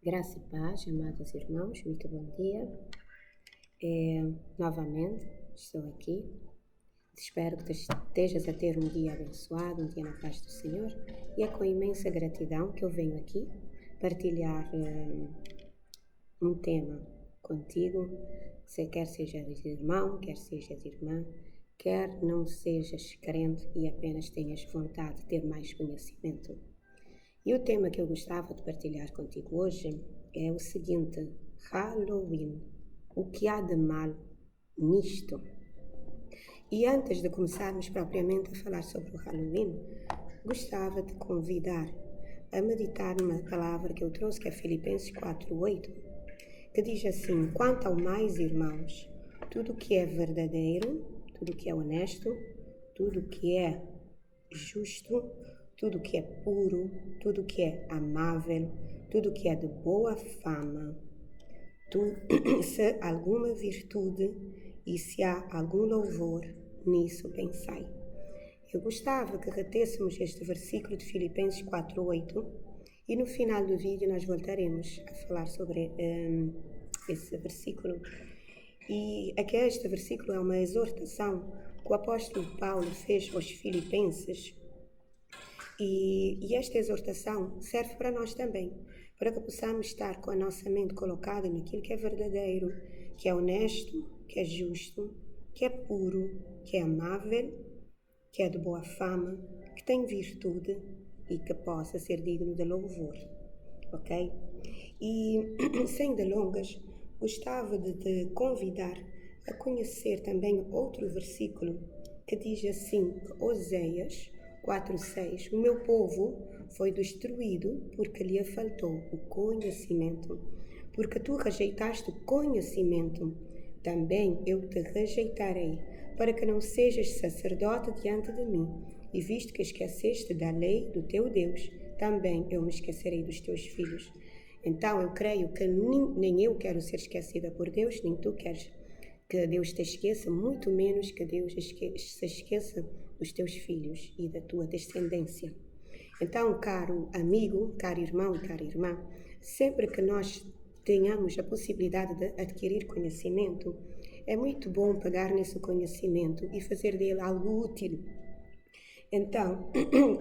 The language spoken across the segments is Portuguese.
Graça e paz, amados irmãos, muito bom dia. Novamente estou aqui. Espero que estejas a ter um dia abençoado, um dia na paz do Senhor. E é com imensa gratidão que eu venho aqui partilhar um tema contigo. Quer sejas irmão, quer sejas irmã, quer não sejas crente e apenas tenhas vontade de ter mais conhecimento. E o tema que eu gostava de partilhar contigo hoje é o seguinte: Halloween. O que há de mal nisto? E antes de começarmos propriamente a falar sobre o Halloween, gostava de convidar a meditar numa palavra que eu trouxe, que é Filipenses 4:8, que diz assim: quanto ao mais, irmãos, tudo o que é verdadeiro, tudo o que é honesto, tudo o que é justo, tudo o que é puro, tudo o que é amável, tudo o que é de boa fama, se alguma virtude e se há algum louvor, nisso pensai. Eu gostava que retêssemos este versículo de Filipenses 4:8 e no final do vídeo nós voltaremos a falar sobre esse versículo. E aqui este versículo é uma exortação que o apóstolo Paulo fez aos filipenses. E esta exortação serve para nós também, para que possamos estar com a nossa mente colocada naquilo que é verdadeiro, que é honesto, que é justo, que é puro, que é amável, que é de boa fama, que tem virtude e que possa ser digno de louvor, ok? E, sem delongas, gostava de te convidar a conhecer também outro versículo que diz assim, Oséias 4:6, o meu povo foi destruído porque lhe faltou o conhecimento. Porque tu rejeitaste o conhecimento, também eu te rejeitarei, para que não sejas sacerdote diante de mim. E visto que esqueceste da lei do teu Deus, também eu me esquecerei dos teus filhos. Então eu creio que nem eu quero ser esquecida por Deus, nem tu queres que Deus te esqueça, muito menos que Deus se esqueça dos teus filhos e da tua descendência. Então, caro amigo, caro irmão e cara irmã, sempre que nós tenhamos a possibilidade de adquirir conhecimento, é muito bom pegar nesse conhecimento e fazer dele algo útil. Então,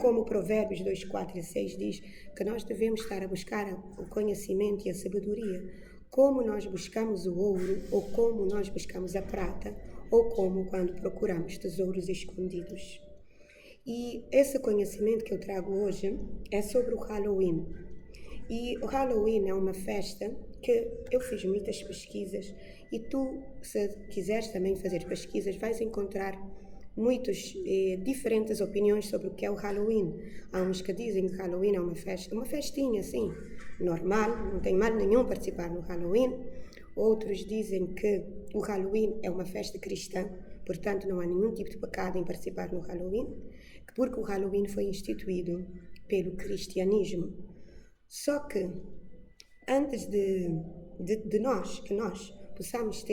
como Provérbios 2, 4 e 6 diz que nós devemos estar a buscar o conhecimento e a sabedoria, como nós buscamos o ouro, ou como nós buscamos a prata, ou como quando procuramos tesouros escondidos. E esse conhecimento que eu trago hoje é sobre o Halloween. E o Halloween é uma festa que eu fiz muitas pesquisas, e tu, se quiseres também fazer pesquisas, vais encontrar muitas diferentes opiniões sobre o que é o Halloween. Há uns que dizem que o Halloween é uma festinha assim, normal, não tem mal nenhum participar no Halloween. Outros dizem que o Halloween é uma festa cristã, portanto não há nenhum tipo de pecado em participar no Halloween, porque o Halloween foi instituído pelo cristianismo. Só que antes de nós possamos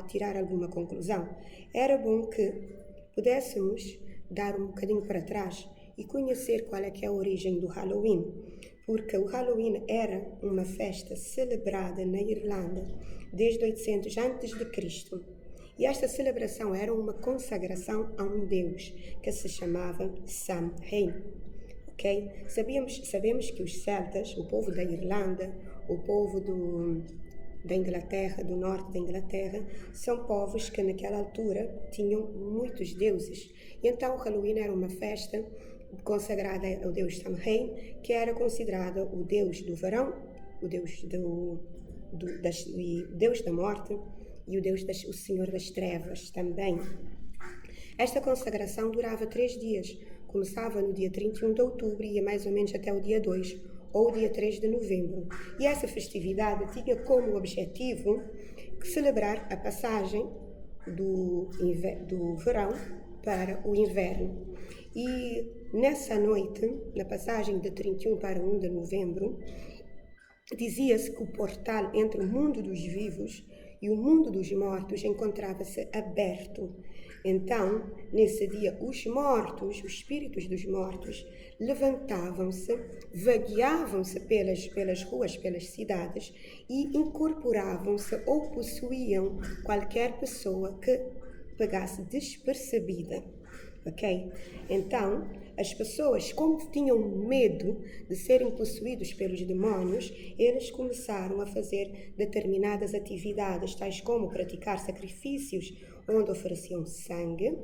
tirar alguma conclusão, era bom que pudéssemos dar um bocadinho para trás e conhecer qual é que é a origem do Halloween, porque o Halloween era uma festa celebrada na Irlanda desde 800 a.C. E esta celebração era uma consagração a um deus que se chamava Samhain. Okay? Sabemos que os celtas, o povo da Irlanda, o povo da Inglaterra, do norte da Inglaterra, são povos que naquela altura tinham muitos deuses. E então o Halloween era uma festa consagrada ao deus Samhain, que era considerado o deus do verão, o deus deus da morte e o senhor das trevas também. Esta consagração durava 3 dias, começava no dia 31 de outubro e ia mais ou menos até o dia 2, ou dia 3 de novembro. E essa festividade tinha como objetivo celebrar a passagem do verão para o inverno. E nessa noite, na passagem de 31 para 1 de novembro, dizia-se que o portal entre o mundo dos vivos e o mundo dos mortos encontrava-se aberto. Então, nesse dia, os mortos, os espíritos dos mortos, levantavam-se, vagueavam-se pelas ruas, pelas cidades e incorporavam-se ou possuíam qualquer pessoa que pegasse despercebida. Ok? Então, as pessoas, como tinham medo de serem possuídos pelos demónios, eles começaram a fazer determinadas atividades, tais como praticar sacrifícios onde ofereciam sangue,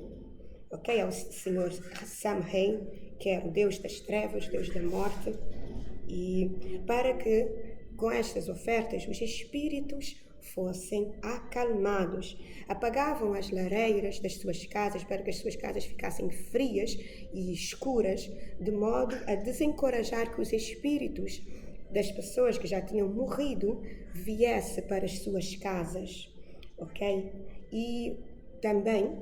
ok? Ao Senhor Samhain, que é o Deus das trevas, Deus da morte, e para que com estas ofertas os espíritos fossem acalmados. Apagavam as lareiras das suas casas para que as suas casas ficassem frias e escuras, de modo a desencorajar que os espíritos das pessoas que já tinham morrido viessem para as suas casas, ok? E também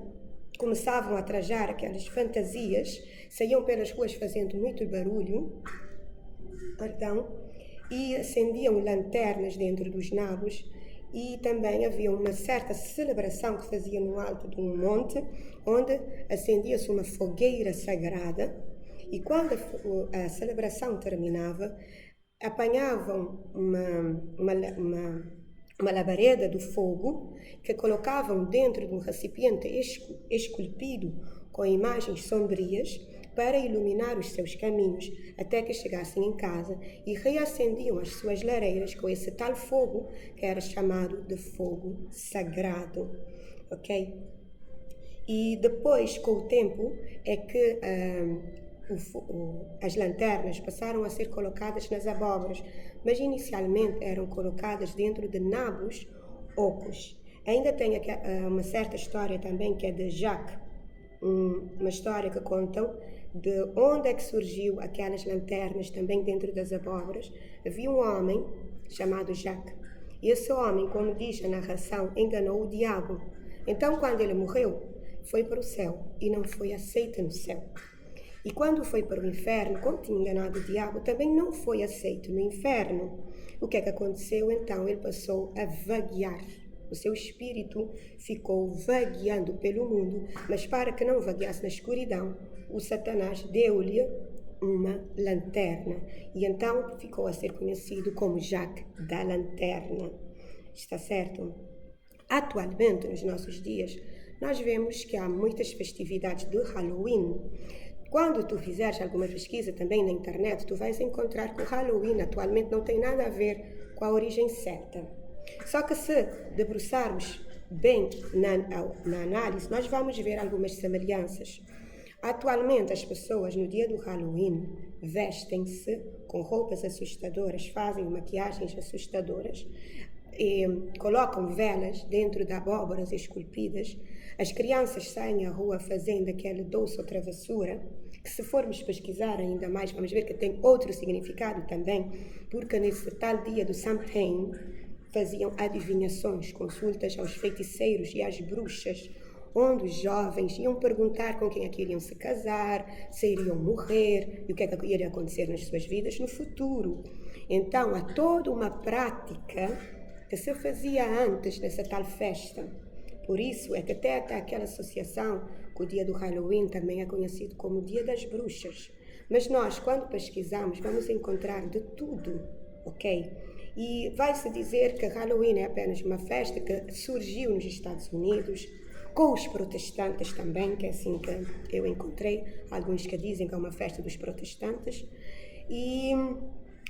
começavam a trajar aquelas fantasias, saíam pelas ruas fazendo muito barulho, e acendiam lanternas dentro dos nabos, e também havia uma certa celebração que fazia no alto de um monte, onde acendia-se uma fogueira sagrada, e quando a celebração terminava, apanhavam uma labareda do fogo que colocavam dentro de um recipiente esculpido com imagens sombrias para iluminar os seus caminhos até que chegassem em casa e reacendiam as suas lareiras com esse tal fogo que era chamado de fogo sagrado, ok? E depois, com o tempo, é que as lanternas passaram a ser colocadas nas abóboras, mas inicialmente eram colocadas dentro de nabos ocos. Ainda tem uma certa história também que é de Jacques, uma história que contam de onde é que surgiu aquelas lanternas também dentro das abóboras. Havia um homem chamado Jacques, e esse homem, como diz a narração, enganou o diabo. Então, quando ele morreu, foi para o céu e não foi aceito no céu. E quando foi para o inferno, como tinha enganado o diabo, também não foi aceito no inferno. O que é que aconteceu? Então ele passou a vaguear. O seu espírito ficou vagueando pelo mundo, mas para que não vagueasse na escuridão, o Satanás deu-lhe uma lanterna. E então ficou a ser conhecido como Jacques da Lanterna. Está certo? Atualmente, nos nossos dias, nós vemos que há muitas festividades de Halloween. Quando tu fizeres alguma pesquisa também na internet, tu vais encontrar que o Halloween atualmente não tem nada a ver com a origem certa. Só que se debruçarmos bem na análise, nós vamos ver algumas semelhanças. Atualmente, as pessoas no dia do Halloween vestem-se com roupas assustadoras, fazem maquiagens assustadoras, e colocam velas dentro de abóboras esculpidas. As crianças saem à rua fazendo aquele doce ou travessura, que se formos pesquisar ainda mais, vamos ver que tem outro significado também, porque nesse tal dia do Samhain faziam adivinhações, consultas aos feiticeiros e às bruxas, onde os jovens iam perguntar com quem é que iriam se casar, se iriam morrer e o que é que iria acontecer nas suas vidas no futuro. Então, há toda uma prática que se fazia antes dessa tal festa. Por isso é que até aquela associação com o dia do Halloween também é conhecido como o dia das bruxas. Mas nós, quando pesquisamos, vamos encontrar de tudo, ok? E vai-se dizer que Halloween é apenas uma festa que surgiu nos Estados Unidos, com os protestantes também, que é assim que eu encontrei, alguns que dizem que é uma festa dos protestantes, e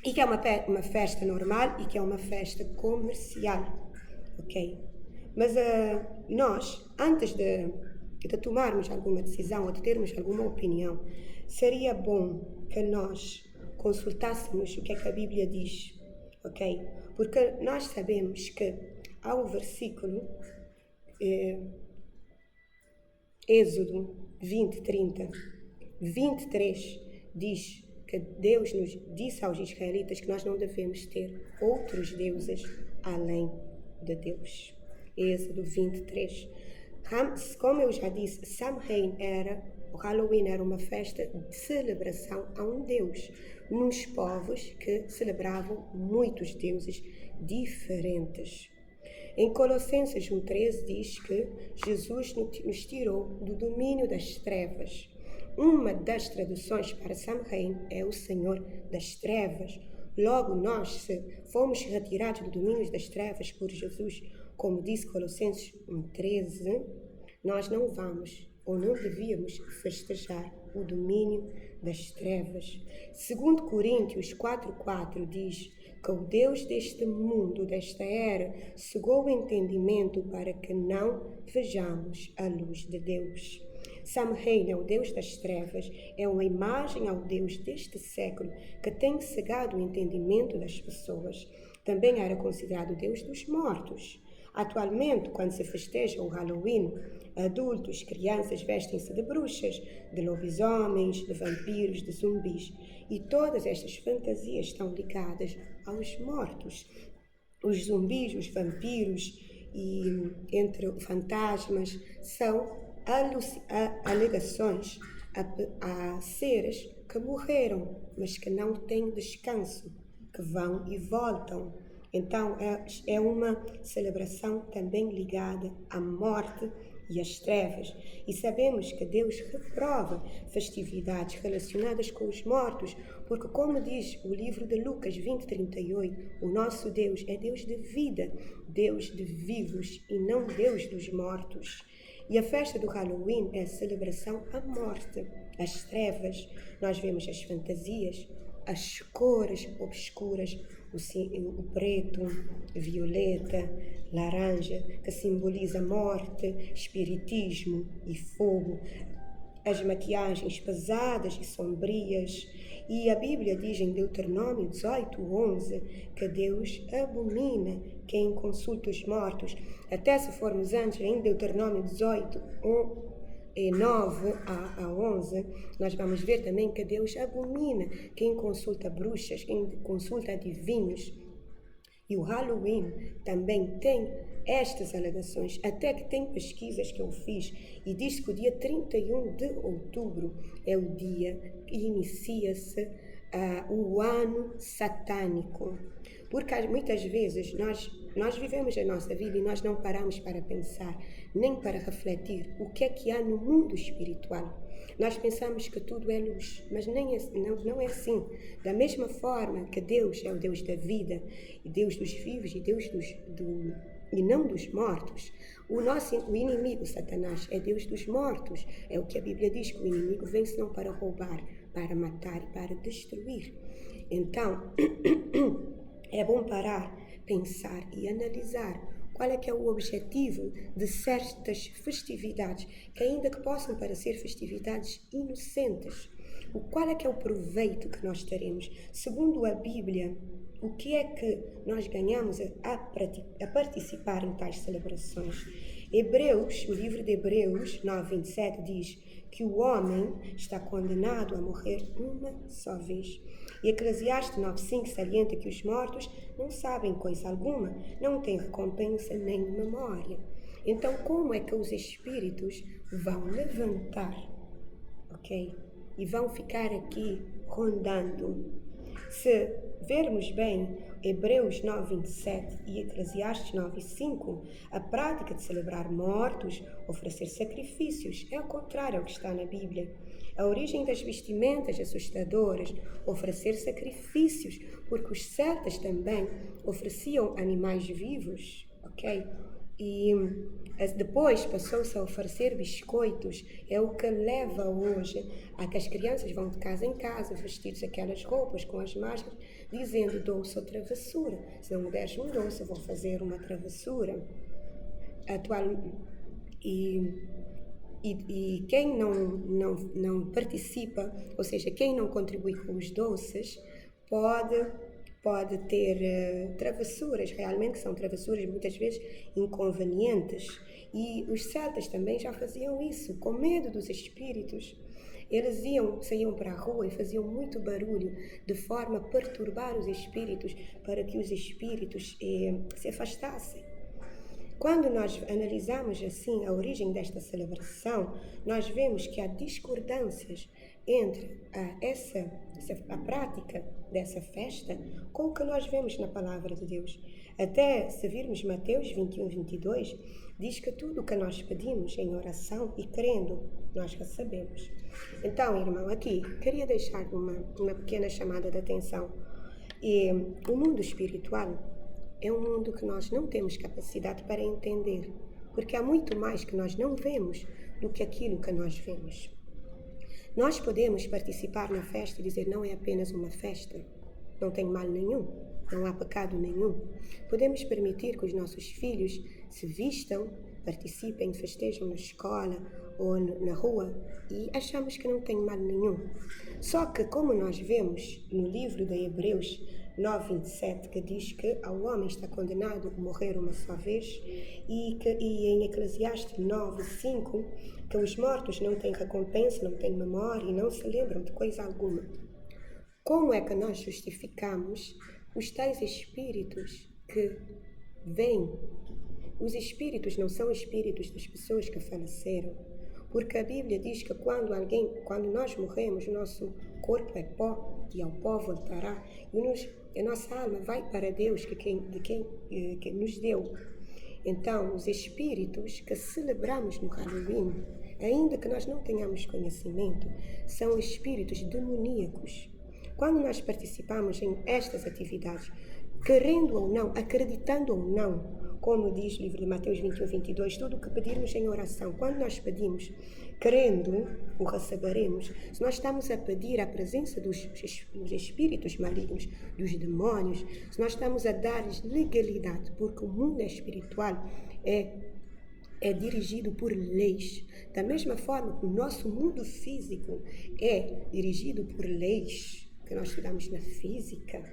que é uma festa normal e que é uma festa comercial, ok? Mas nós, antes de tomarmos alguma decisão ou de termos alguma opinião, seria bom que nós consultássemos o que é que a Bíblia diz, ok? Porque nós sabemos que há um versículo, Êxodo 20, 30, 23, diz que Deus nos disse aos israelitas que nós não devemos ter outros deuses além de Deus. Êxodo 23. Como eu já disse, Samhain o Halloween era uma festa de celebração a um Deus, nos povos que celebravam muitos deuses diferentes. Em Colossenses 1,13 diz que Jesus nos tirou do domínio das trevas. Uma das traduções para Samhain é o Senhor das trevas. Logo, nós, se fomos retirados do domínio das trevas por Jesus, como diz Colossenses 1,13, nós não vamos ou não devíamos festejar o domínio das trevas. Segundo Coríntios 4,4 diz que o Deus deste mundo, desta era, cegou o entendimento para que não vejamos a luz de Deus. Samhain é o Deus das trevas, é uma imagem ao Deus deste século que tem cegado o entendimento das pessoas. Também era considerado o Deus dos mortos. Atualmente, quando se festeja o Halloween, adultos, crianças vestem-se de bruxas, de lobisomens, de vampiros, de zumbis. E todas estas fantasias estão ligadas aos mortos. Os zumbis, os vampiros e entre fantasmas são alegações a seres que morreram, mas que não têm descanso, que vão e voltam. Então, é uma celebração também ligada à morte e às trevas. E sabemos que Deus reprova festividades relacionadas com os mortos, porque, como diz o livro de Lucas 20:38, o nosso Deus é Deus de vida, Deus de vivos e não Deus dos mortos. E a festa do Halloween é a celebração à morte, às trevas. Nós vemos as fantasias, as cores obscuras, o preto, violeta, laranja, que simboliza morte, espiritismo e fogo. As maquiagens pesadas e sombrias. E a Bíblia diz em Deuteronômio 18:11 que Deus abomina quem consulta os mortos. Até se formos antes, em Deuteronômio 18:9 a 11, nós vamos ver também que Deus abomina quem consulta bruxas, quem consulta adivinhos. E o Halloween também tem estas alegações, até que tem pesquisas que eu fiz e diz que o dia 31 de outubro é o dia que inicia-se o ano satânico. Porque muitas vezes nós vivemos a nossa vida e nós não paramos para pensar, nem para refletir o que é que há no mundo espiritual. Nós pensamos que tudo é luz, mas não é assim. Da mesma forma que Deus é o Deus da vida, e Deus dos vivos e Deus e não dos mortos, o inimigo, Satanás, é Deus dos mortos. É o que a Bíblia diz, que o inimigo vem senão para roubar, para matar e para destruir. Então, é bom parar, pensar e analisar qual é que é o objetivo de certas festividades, que ainda que possam parecer festividades inocentes. Qual é que é o proveito que nós teremos? Segundo a Bíblia, o que é que nós ganhamos a participar em tais celebrações? O livro de Hebreus 9:27 diz que o homem está condenado a morrer uma só vez. E Eclesiastes 9:5 salienta que os mortos não sabem coisa alguma, não têm recompensa nem memória. Então, como é que os espíritos vão levantar, ok? E vão ficar aqui rondando? Se vermos bem Hebreus 9:27 e Eclesiastes 9:5, a prática de celebrar mortos, oferecer sacrifícios, é ao contrário ao que está na Bíblia. A origem das vestimentas assustadoras, oferecer sacrifícios, porque os celtas também ofereciam animais vivos, ok? E depois passou-se a oferecer biscoitos, é o que leva hoje a que as crianças vão de casa em casa, vestidos aquelas roupas com as máscaras, dizendo doce ou travessura. Se não me deres um doce, eu vou fazer uma travessura. E quem não participa, ou seja, quem não contribui com os doces, pode ter travessuras, realmente são travessuras muitas vezes inconvenientes. E os celtas também já faziam isso, com medo dos espíritos. Eles saíam para a rua e faziam muito barulho, de forma a perturbar os espíritos, para que os espíritos se afastassem. Quando nós analisamos assim a origem desta celebração, nós vemos que há discordâncias entre a prática dessa festa com o que nós vemos na palavra de Deus. Até se virmos Mateus 21, 22, diz que tudo o que nós pedimos em oração e crendo, nós recebemos. Então, irmão, aqui queria deixar uma pequena chamada de atenção. E o mundo espiritual é um mundo que nós não temos capacidade para entender, porque há muito mais que nós não vemos do que aquilo que nós vemos. Nós podemos participar na festa e dizer não é apenas uma festa, não tem mal nenhum, não há pecado nenhum. Podemos permitir que os nossos filhos se vistam, participem, festejam na escola ou na rua e achamos que não tem mal nenhum. Só que como nós vemos no livro de Hebreus 9:27, que diz que ao homem está condenado a morrer uma só vez, e em Eclesiastes 9:5, que os mortos não têm recompensa, não têm memória e não se lembram de coisa alguma. Como é que nós justificamos os tais espíritos que vêm? Os espíritos não são espíritos das pessoas que faleceram, porque a Bíblia diz que quando nós morremos, o nosso corpo é pó e ao pó voltará, e a nossa alma vai para Deus, que nos deu. Então, os espíritos que celebramos no Halloween, ainda que nós não tenhamos conhecimento, são espíritos demoníacos. Quando nós participamos em estas atividades, querendo ou não, acreditando ou não, como diz o livro de Mateus 21, 22, tudo o que pedirmos em oração, quando nós pedimos, crendo, o receberemos. Se nós estamos a pedir a presença dos espíritos malignos, dos demónios, se nós estamos a dar-lhes legalidade, porque o mundo espiritual é dirigido por leis. Da mesma forma que o nosso mundo físico é dirigido por leis, que nós estudamos na física,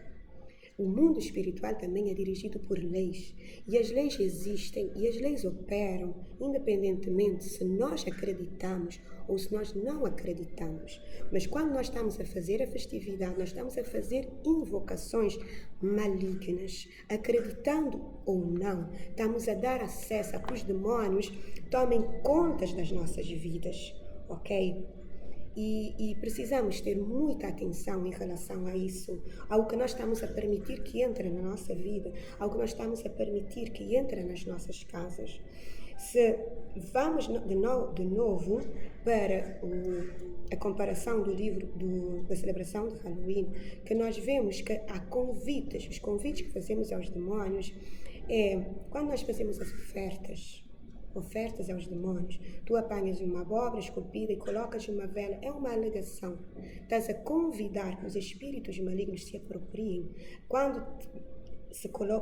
o mundo espiritual também é dirigido por leis. E as leis existem e as leis operam independentemente se nós acreditamos ou se nós não acreditamos. Mas quando nós estamos a fazer a festividade, nós estamos a fazer invocações malignas, acreditando ou não, estamos a dar acesso a que os demónios tomem contas das nossas vidas, ok? E precisamos ter muita atenção em relação a isso, ao que nós estamos a permitir que entre na nossa vida, ao que nós estamos a permitir que entre nas nossas casas. Se vamos de novo para a comparação do livro da celebração de Halloween, que nós vemos que há convites, os convites que fazemos aos demónios, quando nós fazemos as ofertas aos demônios, tu apanhas uma abóbora esculpida e colocas uma vela, é uma alegação. Estás a convidar que os espíritos malignos se apropriem. Quando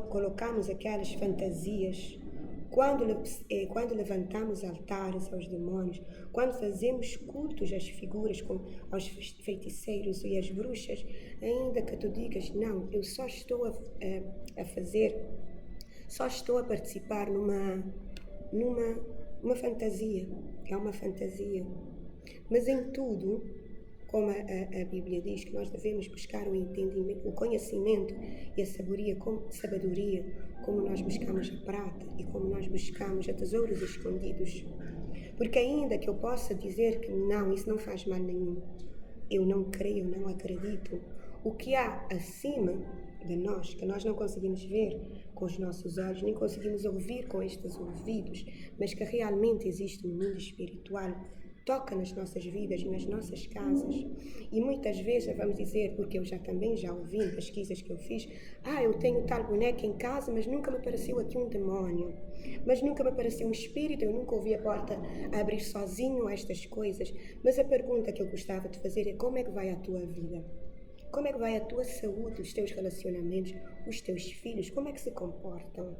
colocamos aquelas fantasias, quando levantamos altares aos demônios, quando fazemos cultos às figuras, aos feiticeiros e às bruxas, ainda que tu digas, não, eu só estou a participar numa fantasia, é uma fantasia. Mas em tudo, como a Bíblia diz, que nós devemos buscar o entendimento, o conhecimento e a sabedoria, como nós buscamos a prata e como nós buscamos a tesouros escondidos. Porque ainda que eu possa dizer que não, isso não faz mal nenhum, eu não creio, não acredito, o que há acima de nós, que nós não conseguimos ver com os nossos olhos, nem conseguimos ouvir com estes ouvidos, mas que realmente existe no mundo espiritual, toca nas nossas vidas e nas nossas casas. E muitas vezes vamos dizer, porque eu também já ouvi em pesquisas que eu fiz, eu tenho tal boneca em casa, mas nunca me apareceu aqui um demónio, mas nunca me apareceu um espírito, eu nunca ouvi a porta a abrir sozinho a estas coisas. Mas a pergunta que eu gostava de fazer é: como é que vai a tua vida? Como é que vai a tua saúde, os teus relacionamentos, os teus filhos? Como é que se comportam?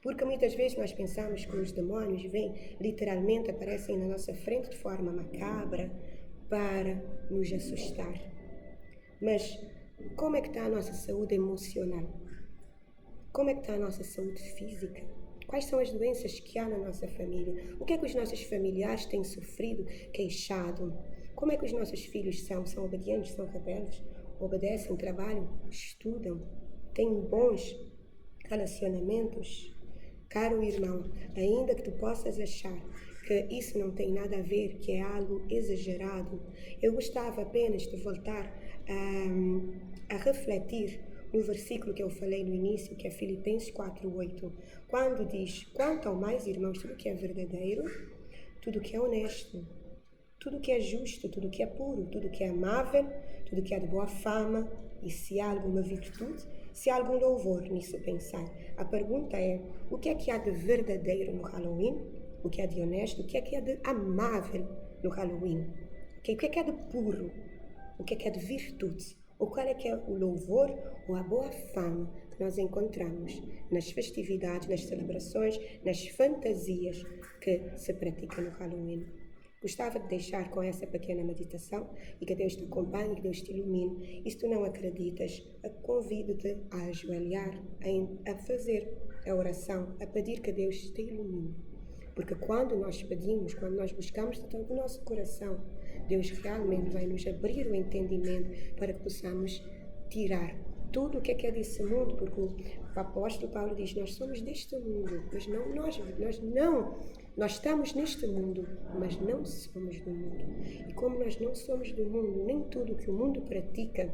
Porque muitas vezes nós pensamos que os demônios vêm, literalmente aparecem na nossa frente de forma macabra para nos assustar. Mas como é que está a nossa saúde emocional? Como é que está a nossa saúde física? Quais são as doenças que há na nossa família? O que é que os nossos familiares têm sofrido, queixado? Como é que os nossos filhos são? São obedientes, são rebeldes? Obedecem, trabalham, estudam, têm bons relacionamentos? Caro irmão, ainda que tu possas achar que isso não tem nada a ver, que é algo exagerado. Eu gostava apenas de voltar a refletir no versículo que eu falei no início, que é Filipenses 4:8, quando diz: quanto ao mais, irmãos, tudo que é verdadeiro, tudo que é honesto, tudo que é justo, tudo que é puro, tudo que é amável, tudo que é de boa fama, e se há alguma virtude, se há algum louvor nisso pensar. A pergunta é: o que é que há de verdadeiro no Halloween? O que é de honesto? O que é de amável no Halloween? O que é que é de puro? O que é de virtude? Ou qual é que é o louvor ou a boa fama que nós encontramos nas festividades, nas celebrações, nas fantasias que se praticam no Halloween? Gostava de deixar com essa pequena meditação e que Deus te acompanhe, que Deus te ilumine. E se tu não acreditas, convido-te a ajoelhar, a fazer a oração, a pedir que Deus te ilumine. Porque quando nós pedimos, quando nós buscamos de todo o nosso coração, Deus realmente vai nos abrir o entendimento para que possamos tirar tudo o que é desse mundo, porque o apóstolo Paulo diz: nós somos deste mundo, mas não nós estamos neste mundo, mas não somos do mundo. E como nós não somos do mundo, nem tudo que o mundo pratica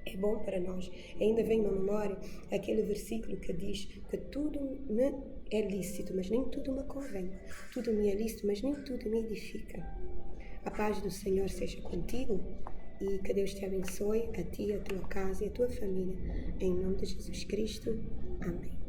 é bom para nós. Ainda vem na memória aquele versículo que diz que tudo me é lícito, mas nem tudo me convém. Tudo me é lícito, mas nem tudo me edifica. A paz do Senhor seja contigo e que Deus te abençoe, a ti, a tua casa e a tua família. Em nome de Jesus Cristo. Amém.